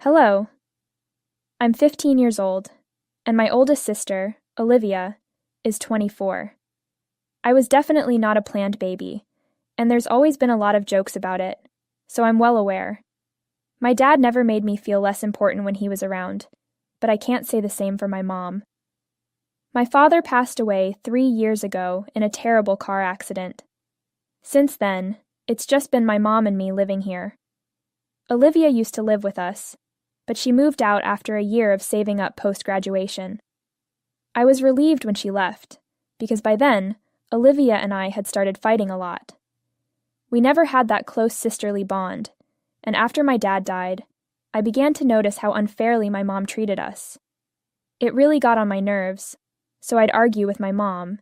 Hello, I'm 15 years old, and my oldest sister, Olivia, is 24. I was definitely not a planned baby, and there's always been a lot of jokes about it, so I'm well aware. My dad never made me feel less important when he was around, but I can't say the same for my mom. My father passed away 3 years ago in a terrible car accident. Since then, it's just been my mom and me living here. Olivia used to live with us, but she moved out after a year of saving up post-graduation. I was relieved when she left, because by then, Olivia and I had started fighting a lot. We never had that close sisterly bond, and after my dad died, I began to notice how unfairly my mom treated us. It really got on my nerves, so I'd argue with my mom,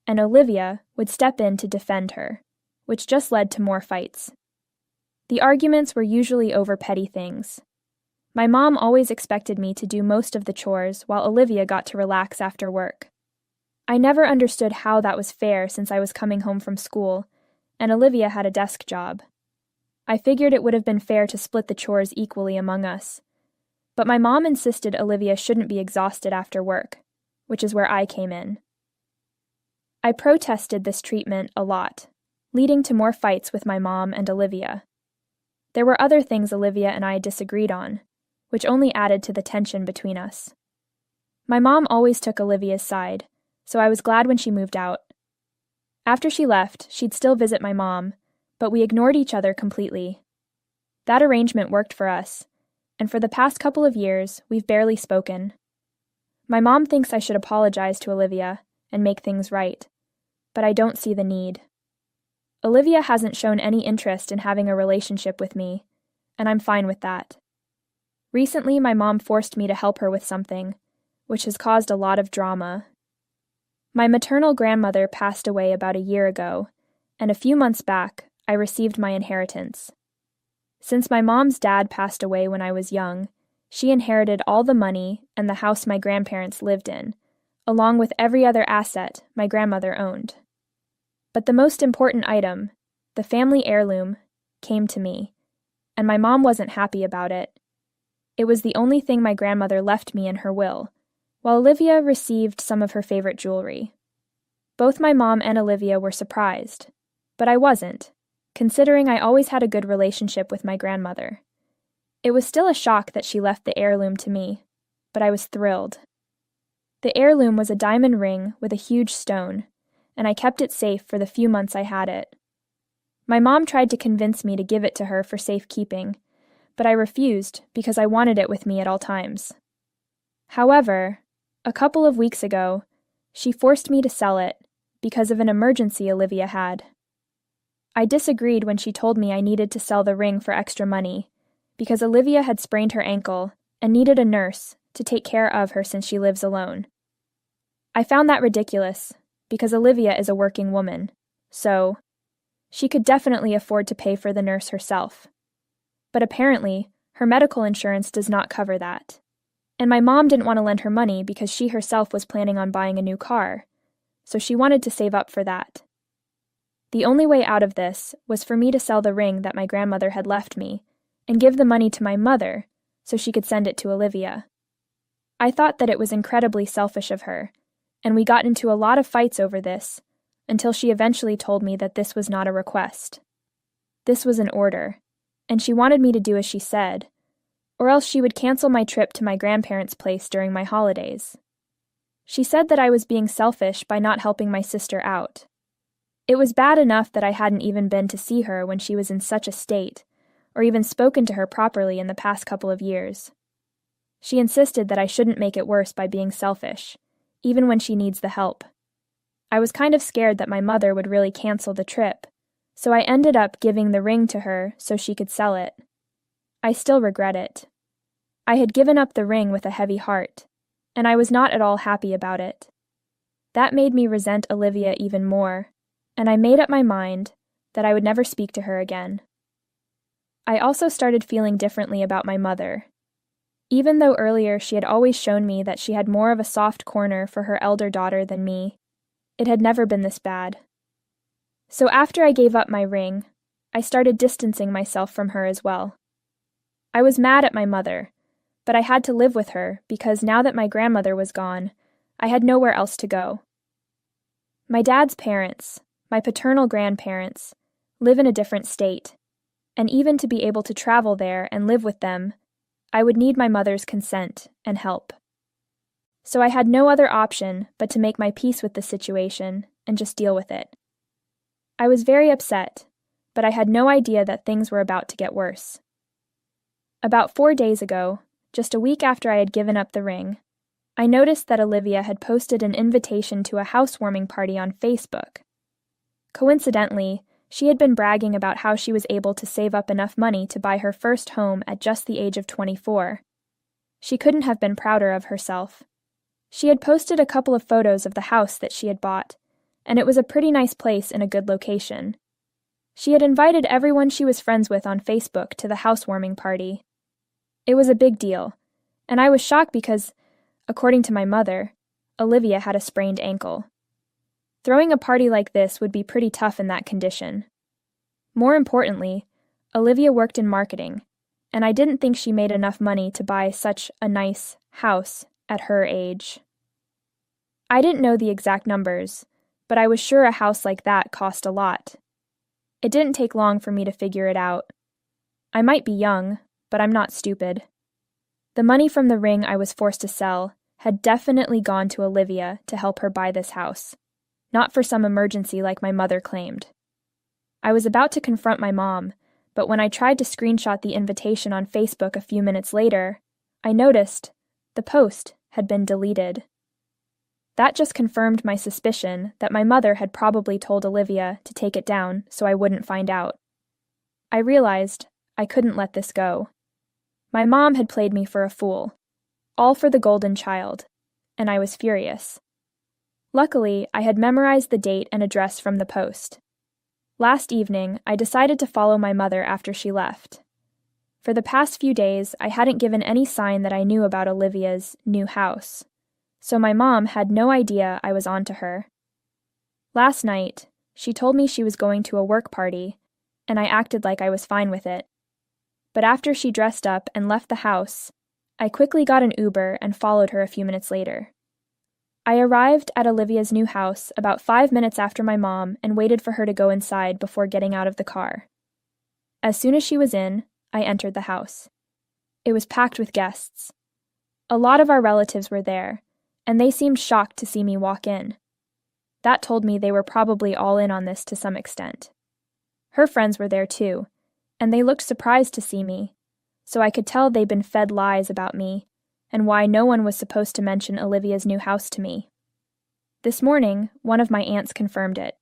and Olivia would step in to defend her, which just led to more fights. The arguments were usually over petty things. My mom always expected me to do most of the chores while Olivia got to relax after work. I never understood how that was fair since I was coming home from school, and Olivia had a desk job. I figured it would have been fair to split the chores equally among us. But my mom insisted Olivia shouldn't be exhausted after work, which is where I came in. I protested this treatment a lot, leading to more fights with my mom and Olivia. There were other things Olivia and I disagreed on, which only added to the tension between us. My mom always took Olivia's side, so I was glad when she moved out. After she left, she'd still visit my mom, but we ignored each other completely. That arrangement worked for us, and for the past couple of years, we've barely spoken. My mom thinks I should apologize to Olivia and make things right, but I don't see the need. Olivia hasn't shown any interest in having a relationship with me, and I'm fine with that. Recently, my mom forced me to help her with something, which has caused a lot of drama. My maternal grandmother passed away about a year ago, and a few months back, I received my inheritance. Since my mom's dad passed away when I was young, she inherited all the money and the house my grandparents lived in, along with every other asset my grandmother owned. But the most important item, the family heirloom, came to me, and my mom wasn't happy about it. It was the only thing my grandmother left me in her will, while Olivia received some of her favorite jewelry. Both my mom and Olivia were surprised, but I wasn't, considering I always had a good relationship with my grandmother. It was still a shock that she left the heirloom to me, but I was thrilled. The heirloom was a diamond ring with a huge stone, and I kept it safe for the few months I had it. My mom tried to convince me to give it to her for safekeeping, but I refused because I wanted it with me at all times. However, a couple of weeks ago, she forced me to sell it because of an emergency Olivia had. I disagreed when she told me I needed to sell the ring for extra money because Olivia had sprained her ankle and needed a nurse to take care of her since she lives alone. I found that ridiculous because Olivia is a working woman, so she could definitely afford to pay for the nurse herself. But apparently, her medical insurance does not cover that. And my mom didn't want to lend her money because she herself was planning on buying a new car, so she wanted to save up for that. The only way out of this was for me to sell the ring that my grandmother had left me and give the money to my mother so she could send it to Olivia. I thought that it was incredibly selfish of her, and we got into a lot of fights over this until she eventually told me that this was not a request. This was an order, and she wanted me to do as she said, or else she would cancel my trip to my grandparents' place during my holidays. She said that I was being selfish by not helping my sister out. It was bad enough that I hadn't even been to see her when she was in such a state, or even spoken to her properly in the past couple of years. She insisted that I shouldn't make it worse by being selfish, even when she needs the help. I was kind of scared that my mother would really cancel the trip, so I ended up giving the ring to her so she could sell it. I still regret it. I had given up the ring with a heavy heart, and I was not at all happy about it. That made me resent Olivia even more, and I made up my mind that I would never speak to her again. I also started feeling differently about my mother. Even though earlier she had always shown me that she had more of a soft corner for her elder daughter than me, it had never been this bad. So after I gave up my ring, I started distancing myself from her as well. I was mad at my mother, but I had to live with her because now that my grandmother was gone, I had nowhere else to go. My dad's parents, my paternal grandparents, live in a different state, and even to be able to travel there and live with them, I would need my mother's consent and help. So I had no other option but to make my peace with the situation and just deal with it. I was very upset, but I had no idea that things were about to get worse. About 4 days ago, just a week after I had given up the ring, I noticed that Olivia had posted an invitation to a housewarming party on Facebook. Coincidentally, she had been bragging about how she was able to save up enough money to buy her first home at just the age of 24. She couldn't have been prouder of herself. She had posted a couple of photos of the house that she had bought, and it was a pretty nice place in a good location. She had invited everyone she was friends with on Facebook to the housewarming party. It was a big deal, and I was shocked because, according to my mother, Olivia had a sprained ankle. Throwing a party like this would be pretty tough in that condition. More importantly, Olivia worked in marketing, and I didn't think she made enough money to buy such a nice house at her age. I didn't know the exact numbers, but I was sure a house like that cost a lot. It didn't take long for me to figure it out. I might be young, but I'm not stupid. The money from the ring I was forced to sell had definitely gone to Olivia to help her buy this house, not for some emergency like my mother claimed. I was about to confront my mom, but when I tried to screenshot the invitation on Facebook a few minutes later, I noticed the post had been deleted. That just confirmed my suspicion that my mother had probably told Olivia to take it down so I wouldn't find out. I realized I couldn't let this go. My mom had played me for a fool, all for the golden child, and I was furious. Luckily, I had memorized the date and address from the post. Last evening, I decided to follow my mother after she left. For the past few days, I hadn't given any sign that I knew about Olivia's new house, so my mom had no idea I was onto her. Last night, she told me she was going to a work party, and I acted like I was fine with it. But after she dressed up and left the house, I quickly got an Uber and followed her a few minutes later. I arrived at Olivia's new house about 5 minutes after my mom and waited for her to go inside before getting out of the car. As soon as she was in, I entered the house. It was packed with guests. A lot of our relatives were there, and they seemed shocked to see me walk in. That told me they were probably all in on this to some extent. Her friends were there too, and they looked surprised to see me, so I could tell they'd been fed lies about me and why no one was supposed to mention Olivia's new house to me. This morning, one of my aunts confirmed it.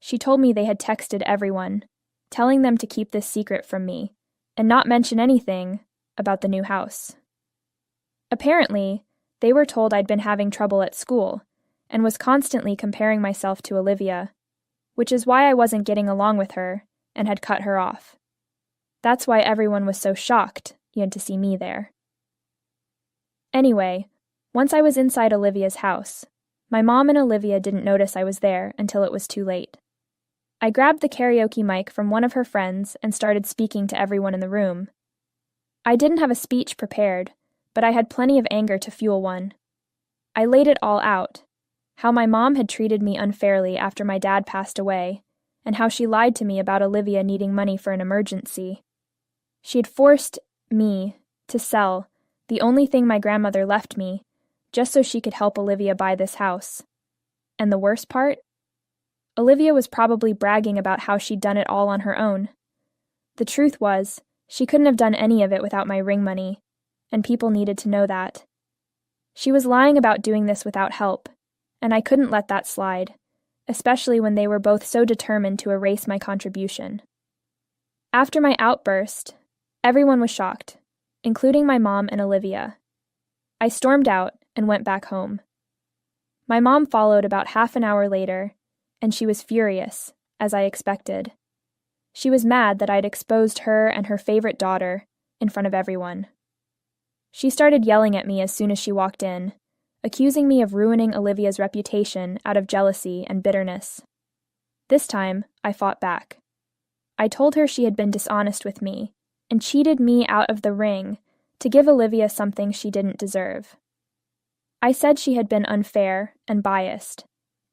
She told me they had texted everyone, telling them to keep this secret from me and not mention anything about the new house. Apparently, they were told I'd been having trouble at school and was constantly comparing myself to Olivia, which is why I wasn't getting along with her and had cut her off. That's why everyone was so shocked you had to see me there. Anyway, once I was inside Olivia's house, my mom and Olivia didn't notice I was there until it was too late. I grabbed the karaoke mic from one of her friends and started speaking to everyone in the room. I didn't have a speech prepared, but I had plenty of anger to fuel one. I laid it all out, how my mom had treated me unfairly after my dad passed away, and how she lied to me about Olivia needing money for an emergency. She had forced me to sell the only thing my grandmother left me, just so she could help Olivia buy this house. And the worst part? Olivia was probably bragging about how she'd done it all on her own. The truth was, she couldn't have done any of it without my ring money, and people needed to know that. She was lying about doing this without help, and I couldn't let that slide, especially when they were both so determined to erase my contribution. After my outburst, everyone was shocked, including my mom and Olivia. I stormed out and went back home. My mom followed about half an hour later, and she was furious, as I expected. She was mad that I'd exposed her and her favorite daughter in front of everyone. She started yelling at me as soon as she walked in, accusing me of ruining Olivia's reputation out of jealousy and bitterness. This time, I fought back. I told her she had been dishonest with me and cheated me out of the ring to give Olivia something she didn't deserve. I said she had been unfair and biased,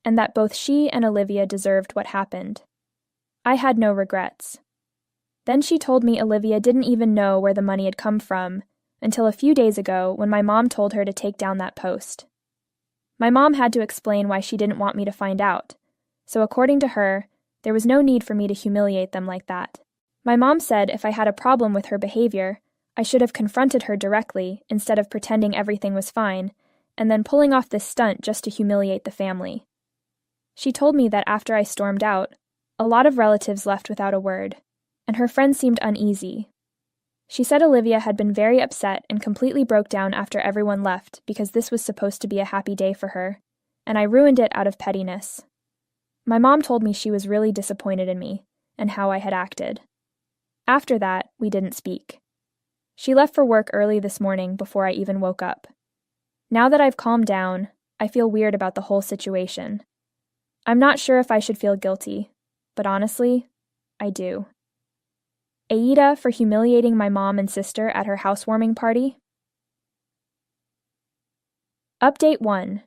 and that both she and Olivia deserved what happened. I had no regrets. Then she told me Olivia didn't even know where the money had come from until a few days ago when my mom told her to take down that post. My mom had to explain why she didn't want me to find out, so according to her, there was no need for me to humiliate them like that. My mom said if I had a problem with her behavior, I should have confronted her directly instead of pretending everything was fine and then pulling off this stunt just to humiliate the family. She told me that after I stormed out, a lot of relatives left without a word, and her friends seemed uneasy. She said Olivia had been very upset and completely broke down after everyone left because this was supposed to be a happy day for her, and I ruined it out of pettiness. My mom told me she was really disappointed in me and how I had acted. After that, we didn't speak. She left for work early this morning before I even woke up. Now that I've calmed down, I feel weird about the whole situation. I'm not sure if I should feel guilty, but honestly, I do. Aida for humiliating my mom and sister at her housewarming party. Update 1.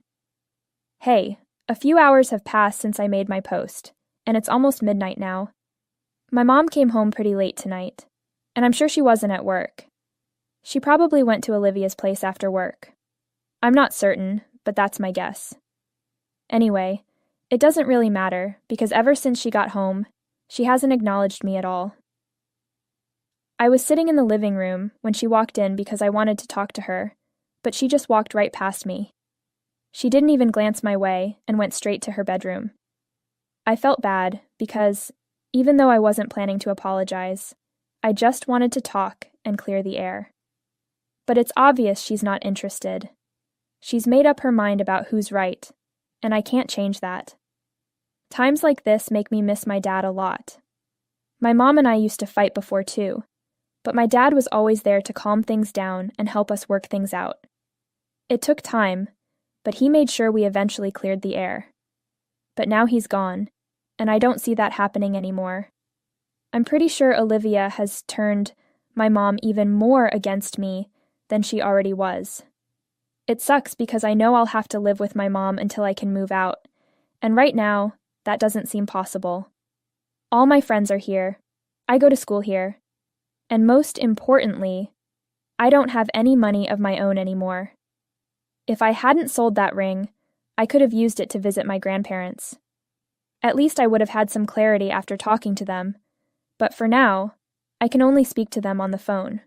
Hey, a few hours have passed since I made my post, and it's almost midnight now. My mom came home pretty late tonight, and I'm sure she wasn't at work. She probably went to Olivia's place after work. I'm not certain, but that's my guess. Anyway, it doesn't really matter because ever since she got home, she hasn't acknowledged me at all. I was sitting in the living room when she walked in because I wanted to talk to her, but she just walked right past me. She didn't even glance my way and went straight to her bedroom. I felt bad because, even though I wasn't planning to apologize, I just wanted to talk and clear the air. But it's obvious she's not interested. She's made up her mind about who's right, and I can't change that. Times like this make me miss my dad a lot. My mom and I used to fight before too, but my dad was always there to calm things down and help us work things out. It took time, but he made sure we eventually cleared the air. But now he's gone, and I don't see that happening anymore. I'm pretty sure Olivia has turned my mom even more against me than she already was. It sucks because I know I'll have to live with my mom until I can move out, and right now, that doesn't seem possible. All my friends are here. I go to school here. And most importantly, I don't have any money of my own anymore. If I hadn't sold that ring, I could have used it to visit my grandparents. At least I would have had some clarity after talking to them, but for now, I can only speak to them on the phone.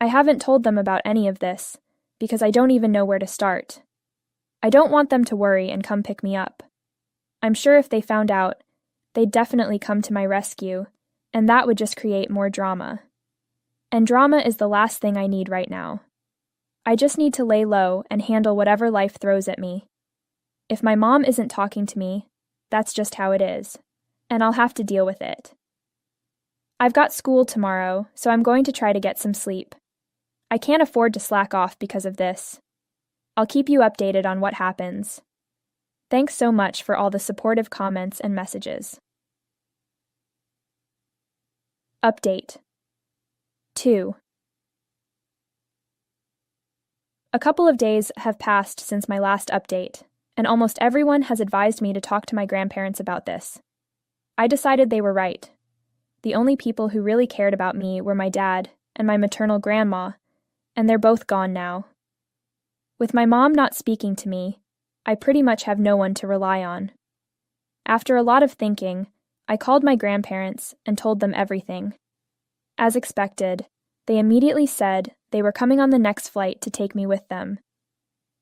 I haven't told them about any of this, because I don't even know where to start. I don't want them to worry and come pick me up. I'm sure if they found out, they'd definitely come to my rescue, and that would just create more drama. And drama is the last thing I need right now. I just need to lay low and handle whatever life throws at me. If my mom isn't talking to me, that's just how it is, and I'll have to deal with it. I've got school tomorrow, so I'm going to try to get some sleep. I can't afford to slack off because of this. I'll keep you updated on what happens. Thanks so much for all the supportive comments and messages. Update 2. A couple of days have passed since my last update, and almost everyone has advised me to talk to my grandparents about this. I decided they were right. The only people who really cared about me were my dad and my maternal grandma, and they're both gone now. With my mom not speaking to me, I pretty much have no one to rely on. After a lot of thinking, I called my grandparents and told them everything. As expected, they immediately said they were coming on the next flight to take me with them.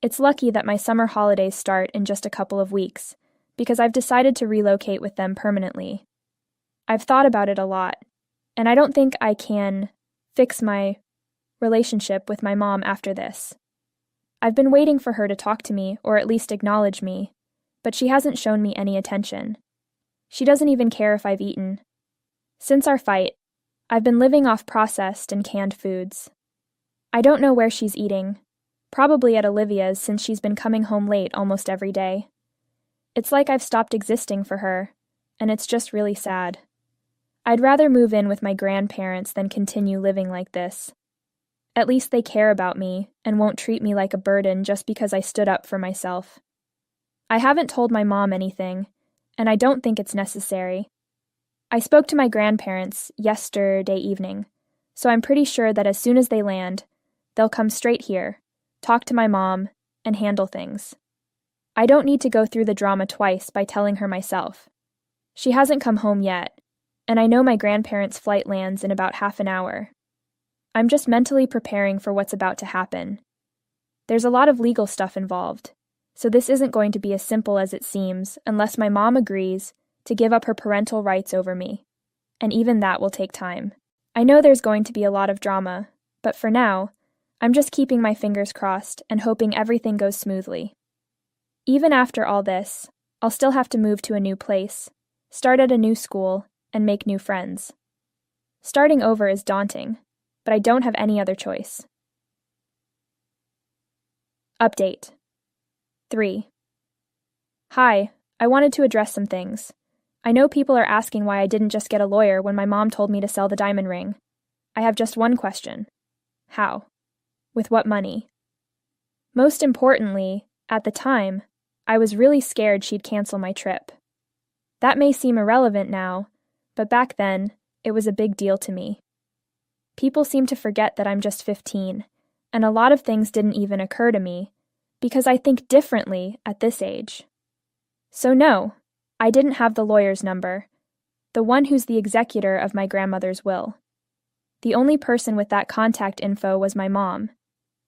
It's lucky that my summer holidays start in just a couple of weeks, because I've decided to relocate with them permanently. I've thought about it a lot, and I don't think I can fix my relationship with my mom after this. I've been waiting for her to talk to me or at least acknowledge me, but she hasn't shown me any attention. She doesn't even care if I've eaten. Since our fight, I've been living off processed and canned foods. I don't know where she's eating, probably at Olivia's since she's been coming home late almost every day. It's like I've stopped existing for her, and it's just really sad. I'd rather move in with my grandparents than continue living like this. At least they care about me and won't treat me like a burden just because I stood up for myself. I haven't told my mom anything, and I don't think it's necessary. I spoke to my grandparents yesterday evening, so I'm pretty sure that as soon as they land, they'll come straight here, talk to my mom, and handle things. I don't need to go through the drama twice by telling her myself. She hasn't come home yet, and I know my grandparents' flight lands in about half an hour. I'm just mentally preparing for what's about to happen. There's a lot of legal stuff involved, so this isn't going to be as simple as it seems unless my mom agrees to give up her parental rights over me, and even that will take time. I know there's going to be a lot of drama, but for now, I'm just keeping my fingers crossed and hoping everything goes smoothly. Even after all this, I'll still have to move to a new place, start at a new school, and make new friends. Starting over is daunting, but I don't have any other choice. Update 3. Hi, I wanted to address some things. I know people are asking why I didn't just get a lawyer when my mom told me to sell the diamond ring. I have just one question. How? With what money? Most importantly, at the time, I was really scared she'd cancel my trip. That may seem irrelevant now, but back then, it was a big deal to me. People seem to forget that I'm just 15, and a lot of things didn't even occur to me, because I think differently at this age. So no, I didn't have the lawyer's number, the one who's the executor of my grandmother's will. The only person with that contact info was my mom,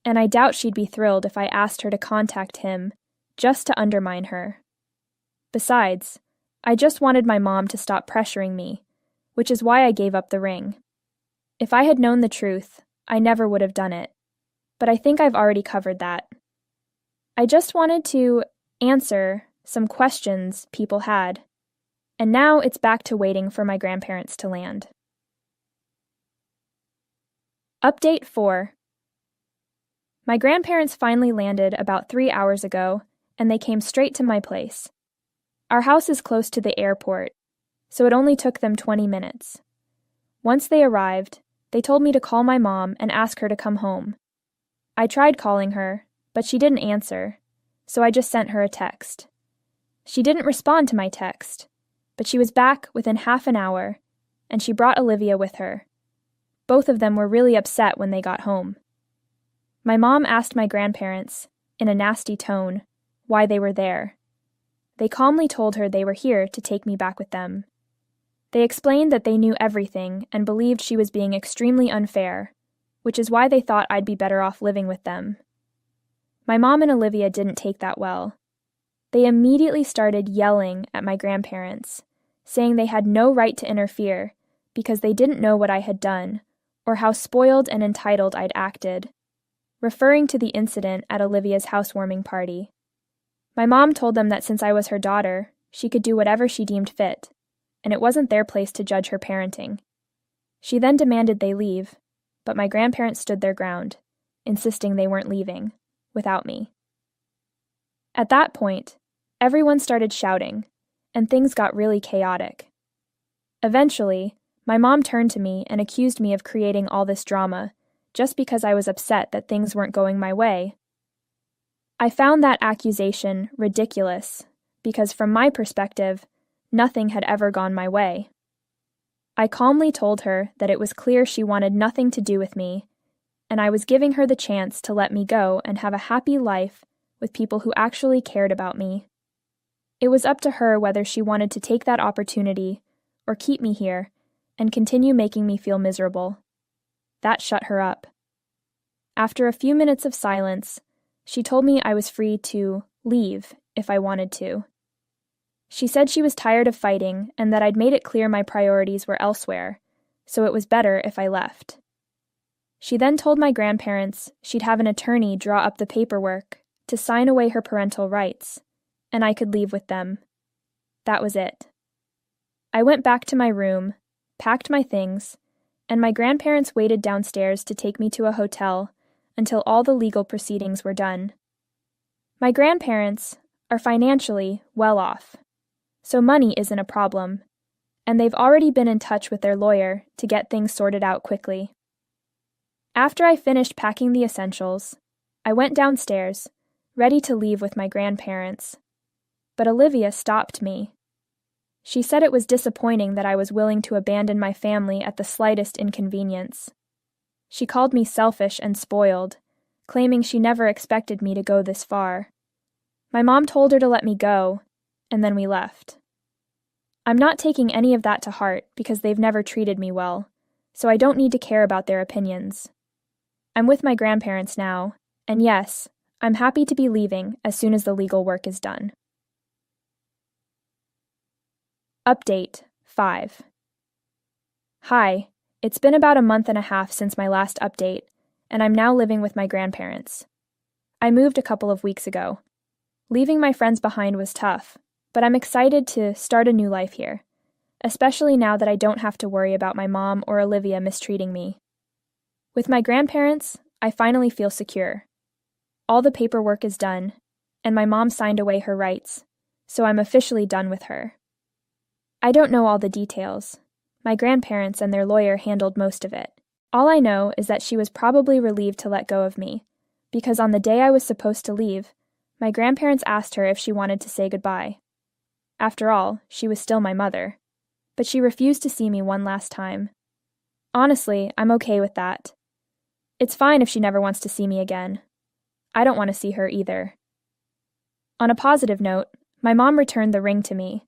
and I doubt she'd be thrilled if I asked her to contact him just to undermine her. Besides, I just wanted my mom to stop pressuring me, which is why I gave up the ring. If I had known the truth, I never would have done it, but I think I've already covered that. I just wanted to answer some questions people had, and now it's back to waiting for my grandparents to land. Update 4. My grandparents finally landed about 3 hours ago, and they came straight to my place. Our house is close to the airport, so it only took them 20 minutes. Once they arrived, they told me to call my mom and ask her to come home. I tried calling her, but she didn't answer, so I just sent her a text. She didn't respond to my text, but she was back within half an hour, and she brought Olivia with her. Both of them were really upset when they got home. My mom asked my grandparents, in a nasty tone, why they were there. They calmly told her they were here to take me back with them. They explained that they knew everything and believed she was being extremely unfair, which is why they thought I'd be better off living with them. My mom and Olivia didn't take that well. They immediately started yelling at my grandparents, saying they had no right to interfere because they didn't know what I had done or how spoiled and entitled I'd acted, referring to the incident at Olivia's housewarming party. My mom told them that since I was her daughter, she could do whatever she deemed fit, and it wasn't their place to judge her parenting. She then demanded they leave, but my grandparents stood their ground, insisting they weren't leaving, without me. At that point, everyone started shouting, and things got really chaotic. Eventually, my mom turned to me and accused me of creating all this drama, just because I was upset that things weren't going my way. I found that accusation ridiculous, because from my perspective, nothing had ever gone my way. I calmly told her that it was clear she wanted nothing to do with me, and I was giving her the chance to let me go and have a happy life with people who actually cared about me. It was up to her whether she wanted to take that opportunity or keep me here and continue making me feel miserable. That shut her up. After a few minutes of silence, she told me I was free to leave if I wanted to. She said she was tired of fighting and that I'd made it clear my priorities were elsewhere, so it was better if I left. She then told my grandparents she'd have an attorney draw up the paperwork to sign away her parental rights, and I could leave with them. That was it. I went back to my room, packed my things, and my grandparents waited downstairs to take me to a hotel until all the legal proceedings were done. My grandparents are financially well off, so money isn't a problem, and they've already been in touch with their lawyer to get things sorted out quickly. After I finished packing the essentials, I went downstairs, ready to leave with my grandparents. But Olivia stopped me. She said it was disappointing that I was willing to abandon my family at the slightest inconvenience. She called me selfish and spoiled, claiming she never expected me to go this far. My mom told her to let me go, and then we left. I'm not taking any of that to heart because they've never treated me well, so I don't need to care about their opinions. I'm with my grandparents now, and yes, I'm happy to be leaving as soon as the legal work is done. Update 5. Hi, it's been about a month and a half since my last update, and I'm now living with my grandparents. I moved a couple of weeks ago. Leaving my friends behind was tough, but I'm excited to start a new life here, especially now that I don't have to worry about my mom or Olivia mistreating me. With my grandparents, I finally feel secure. All the paperwork is done, and my mom signed away her rights, so I'm officially done with her. I don't know all the details. My grandparents and their lawyer handled most of it. All I know is that she was probably relieved to let go of me, because on the day I was supposed to leave, my grandparents asked her if she wanted to say goodbye. After all, she was still my mother, but she refused to see me one last time. Honestly, I'm okay with that. It's fine if she never wants to see me again. I don't want to see her either. On a positive note, my mom returned the ring to me.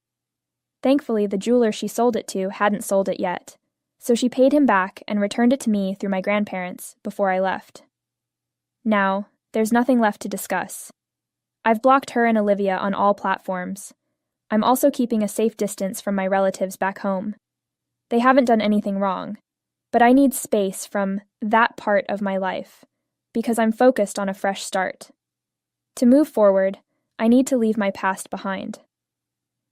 Thankfully, the jeweler she sold it to hadn't sold it yet, so she paid him back and returned it to me through my grandparents before I left. Now, there's nothing left to discuss. I've blocked her and Olivia on all platforms. I'm also keeping a safe distance from my relatives back home. They haven't done anything wrong, but I need space from that part of my life, because I'm focused on a fresh start. To move forward, I need to leave my past behind.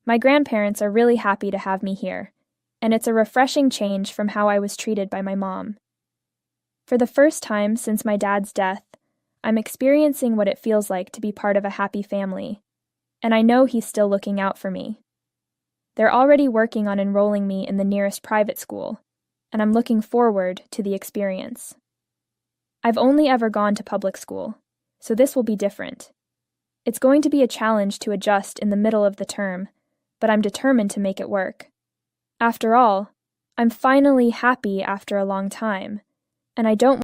My grandparents are really happy to have me here, and it's a refreshing change from how I was treated by my mom. For the first time since my dad's death, I'm experiencing what it feels like to be part of a happy family, and I know he's still looking out for me. They're already working on enrolling me in the nearest private school, and I'm looking forward to the experience. I've only ever gone to public school, so this will be different. It's going to be a challenge to adjust in the middle of the term, but I'm determined to make it work. After all, I'm finally happy after a long time, and I don't